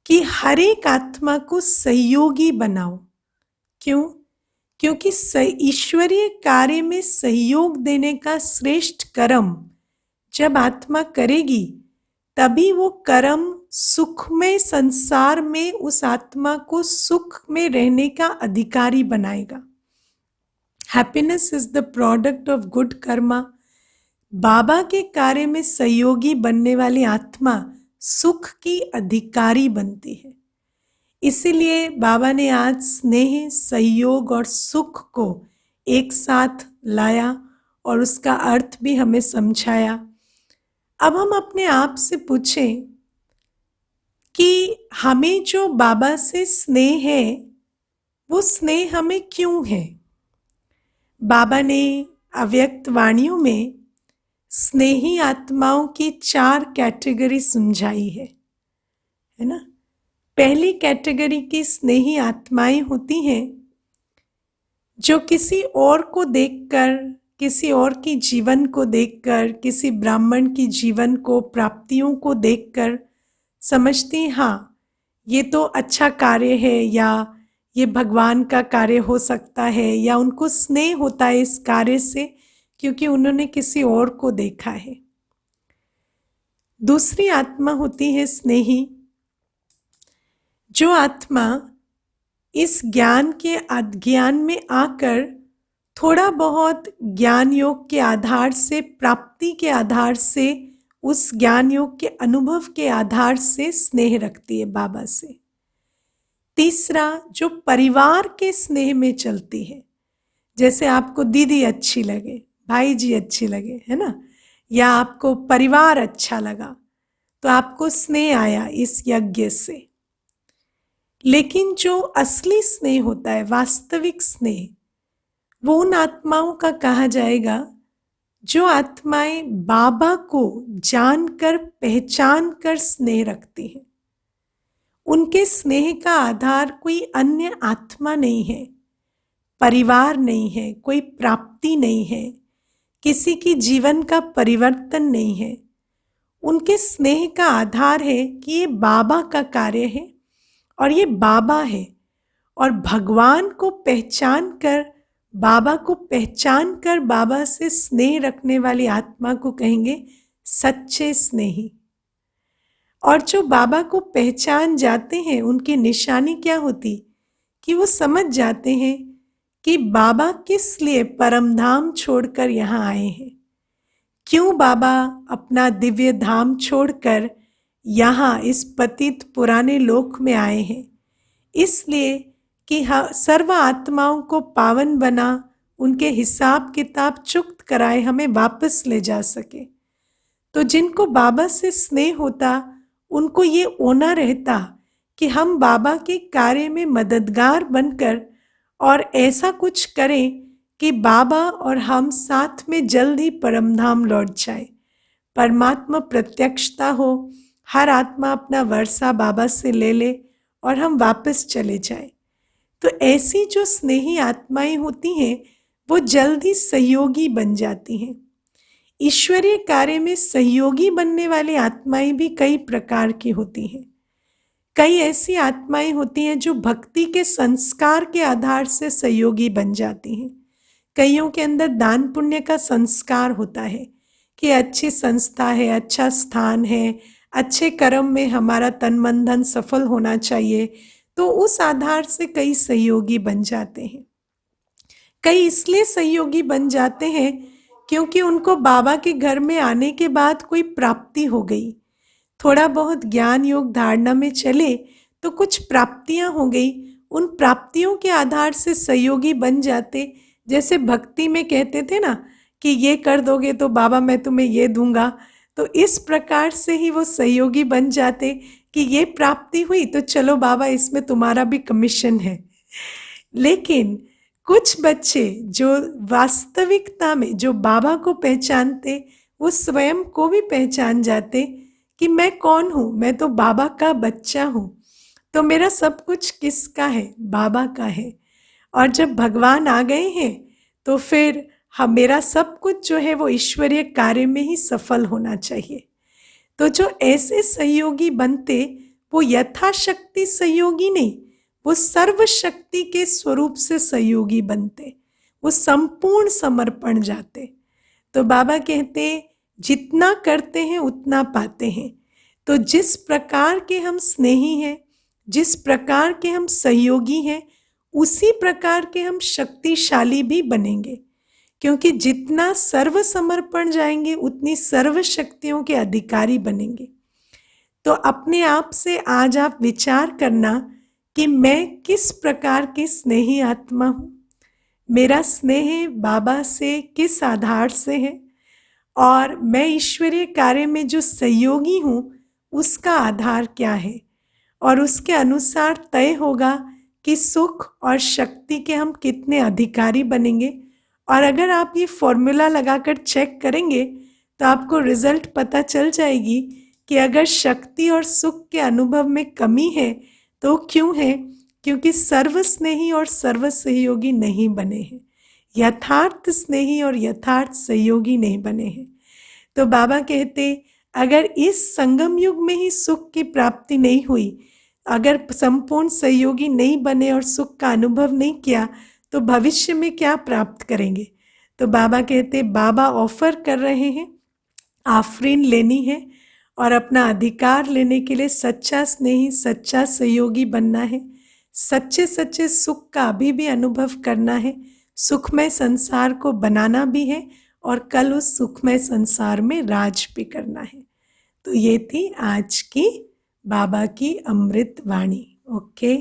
कि हर एक आत्मा को सहयोगी बनाओ। क्यों? क्योंकि ईश्वरीय कार्य में सहयोग देने का श्रेष्ठ कर्म जब आत्मा करेगी तभी वो कर्म सुखमय संसार में उस आत्मा को सुख में रहने का अधिकारी बनाएगा। Happiness is the product of good karma. बाबा के कार्य में सहयोगी बनने वाली आत्मा सुख की अधिकारी बनती है। इसीलिए बाबा ने आज स्नेह, सहयोग और सुख को एक साथ लाया और उसका अर्थ भी हमें समझाया। अब हम अपने आप से पूछें कि हमें जो बाबा से स्नेह है वो स्नेह हमें क्यों है। बाबा ने अव्यक्त वाणियों में स्नेही आत्माओं की 4 कैटेगरी समझाई है ना। पहली कैटेगरी की स्नेही आत्माएं होती हैं जो किसी और को देखकर, किसी और की जीवन को देखकर, किसी ब्राह्मण की जीवन को, प्राप्तियों को देखकर समझती हाँ ये तो अच्छा कार्य है या ये भगवान का कार्य हो सकता है, या उनको स्नेह होता है इस कार्य से क्योंकि उन्होंने किसी और को देखा है। दूसरी आत्मा होती है स्नेही, जो आत्मा इस ज्ञान के अज्ञान में आकर थोड़ा बहुत ज्ञान योग के आधार से, प्राप्ति के आधार से, उस ज्ञान योग के अनुभव के आधार से स्नेह रखती है बाबा से। तीसरा, जो परिवार के स्नेह में चलती है, जैसे आपको दीदी अच्छी लगे, भाई जी अच्छी लगे, है ना, या आपको परिवार अच्छा लगा तो आपको स्नेह आया इस यज्ञ से। लेकिन जो असली स्नेह होता है, वास्तविक स्नेह, वो उन आत्माओं का कहा जाएगा जो आत्माएं बाबा को जानकर, पहचान कर स्नेह रखती हैं। उनके स्नेह का आधार कोई अन्य आत्मा नहीं है, परिवार नहीं है, कोई प्राप्ति नहीं है, किसी की जीवन का परिवर्तन नहीं है। उनके स्नेह का आधार है कि ये बाबा का कार्य है और ये बाबा है, और भगवान को पहचान कर, बाबा को पहचान कर बाबा से स्नेह रखने वाली आत्मा को कहेंगे सच्चे स्नेही। और जो बाबा को पहचान जाते हैं उनकी निशानी क्या होती कि वो समझ जाते हैं कि बाबा किस लिए परम धाम छोड़कर यहाँ आए हैं, क्यों बाबा अपना दिव्य धाम छोड़कर यहाँ इस पतित पुराने लोक में आए हैं। इसलिए कि सर्व आत्माओं को पावन बना, उनके हिसाब किताब चुक्त कराए, हमें वापस ले जा सके। तो जिनको बाबा से स्नेह होता उनको ये ओना रहता कि हम बाबा के कार्य में मददगार बनकर और ऐसा कुछ करें कि बाबा और हम साथ में जल्द ही परमधाम लौट जाए, परमात्मा प्रत्यक्षता हो, हर आत्मा अपना वर्षा बाबा से ले ले और हम वापस चले जाए। तो ऐसी जो स्नेही आत्माएं होती हैं वो जल्द ही सहयोगी बन जाती हैं। ईश्वरीय कार्य में सहयोगी बनने वाली आत्माएं भी कई प्रकार की होती हैं। कई ऐसी आत्माएं होती हैं जो भक्ति के संस्कार के आधार से सहयोगी बन जाती हैं। कईयों के अंदर दान पुण्य का संस्कार होता है कि अच्छी संस्था है, अच्छा स्थान है, अच्छे कर्म में हमारा तन मन धन सफल होना चाहिए, तो उस आधार से कई सहयोगी बन जाते हैं। कई इसलिए सहयोगी बन जाते हैं क्योंकि उनको बाबा के घर में आने के बाद कोई प्राप्ति हो गई, थोड़ा बहुत ज्ञान योग धारणा में चले तो कुछ प्राप्तियां हो गई, उन प्राप्तियों के आधार से सहयोगी बन जाते। जैसे भक्ति में कहते थे ना कि ये कर दोगे तो बाबा मैं तुम्हें ये दूंगा, तो इस प्रकार से ही वो सहयोगी बन जाते कि ये प्राप्ति हुई तो चलो बाबा इसमें तुम्हारा भी कमीशन है। लेकिन कुछ बच्चे जो वास्तविकता में जो बाबा को पहचानते, वो स्वयं को भी पहचान जाते कि मैं कौन हूँ, मैं तो बाबा का बच्चा हूँ, तो मेरा सब कुछ किसका है, बाबा का है। और जब भगवान आ गए हैं तो फिर मेरा सब कुछ जो है वो ईश्वरीय कार्य में ही सफल होना चाहिए। तो जो ऐसे सहयोगी बनते वो यथाशक्ति सहयोगी नहीं, वो सर्वशक्ति के स्वरूप से सहयोगी बनते, वो संपूर्ण समर्पण जाते। तो बाबा कहते जितना करते हैं उतना पाते हैं। तो जिस प्रकार के हम स्नेही हैं, जिस प्रकार के हम सहयोगी हैं, उसी प्रकार के हम शक्तिशाली भी बनेंगे, क्योंकि जितना सर्व समर्पण जाएंगे उतनी सर्व शक्तियों के अधिकारी बनेंगे। तो अपने आप से आज आप विचार करना कि मैं किस प्रकार की स्नेही आत्मा हूँ, मेरा स्नेह बाबा से किस आधार से है, और मैं ईश्वरीय कार्य में जो सहयोगी हूँ उसका आधार क्या है, और उसके अनुसार तय होगा कि सुख और शक्ति के हम कितने अधिकारी बनेंगे। और अगर आप ये फॉर्मूला लगाकर चेक करेंगे तो आपको रिजल्ट पता चल जाएगी कि अगर शक्ति और सुख के अनुभव में कमी है तो क्यों है, क्योंकि सर्व स्नेही और सर्व सहयोगी नहीं बने हैं, यथार्थ स्नेही और यथार्थ सहयोगी नहीं बने हैं। तो बाबा कहते अगर इस संगम युग में ही सुख की प्राप्ति नहीं हुई, अगर संपूर्ण सहयोगी नहीं बने और सुख का अनुभव नहीं किया तो भविष्य में क्या प्राप्त करेंगे। तो बाबा कहते बाबा ऑफर कर रहे हैं, आफरीन लेनी है और अपना अधिकार लेने के लिए सच्चा स्नेही सच्चा सहयोगी बनना है, सच्चे सच्चे सुख का अभी भी अनुभव करना है, सुखमय संसार को बनाना भी है और कल उस सुखमय संसार में राज भी करना है। तो ये थी आज की बाबा की अमृत वाणी। ओके।